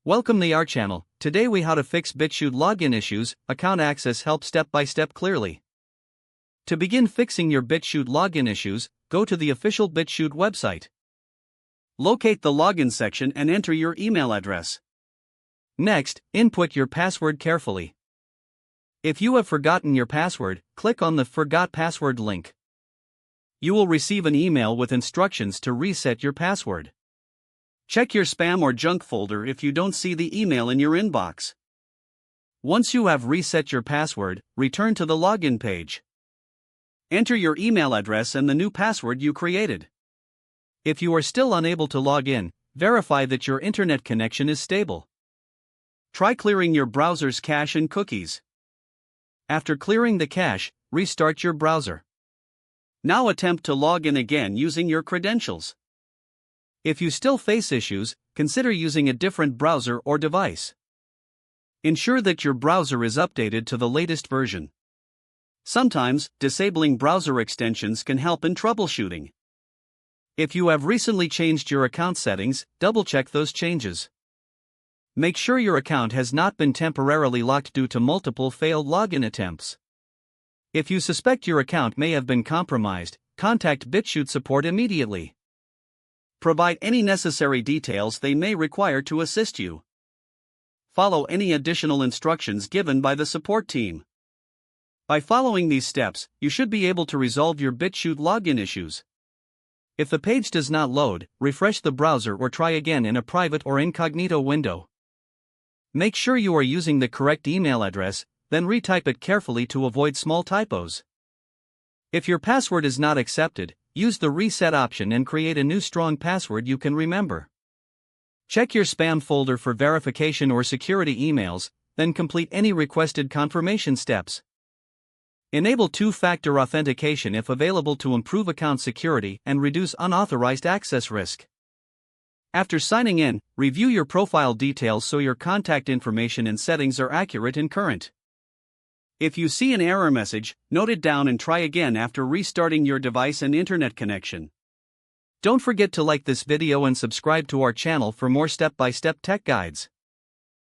Welcome to our channel. Today we how to fix Bitchute login issues, account access help step by step clearly. To begin fixing your Bitchute login issues, go to the official Bitchute website. Locate the login section and enter your email address. Next, input your password carefully. If you have forgotten your password, click on the Forgot Password link. You will receive an email with instructions to reset your password. Check your spam or junk folder if you don't see the email in your inbox. Once you have reset your password, return to the login page. Enter your email address and the new password you created. If you are still unable to log in, verify that your internet connection is stable. Try clearing your browser's cache and cookies. After clearing the cache, restart your browser. Now attempt to log in again using your credentials. If you still face issues, consider using a different browser or device. Ensure that your browser is updated to the latest version. Sometimes, disabling browser extensions can help in troubleshooting. If you have recently changed your account settings, double-check those changes. Make sure your account has not been temporarily locked due to multiple failed login attempts. If you suspect your account may have been compromised, contact Bitchute support immediately. Provide any necessary details they may require to assist you. Follow any additional instructions given by the support team. By following these steps, you should be able to resolve your Bitchute login issues. If the page does not load, refresh the browser or try again in a private or incognito window. Make sure you are using the correct email address, then retype it carefully to avoid small typos. If your password is not accepted, use the reset option and create a new strong password you can remember. Check your spam folder for verification or security emails, then complete any requested confirmation steps. Enable two-factor authentication if available to improve account security and reduce unauthorized access risk. After signing in, review your profile details so your contact information and settings are accurate and current. If you see an error message, note it down and try again after restarting your device and internet connection. Don't forget to like this video and subscribe to our channel for more step-by-step tech guides.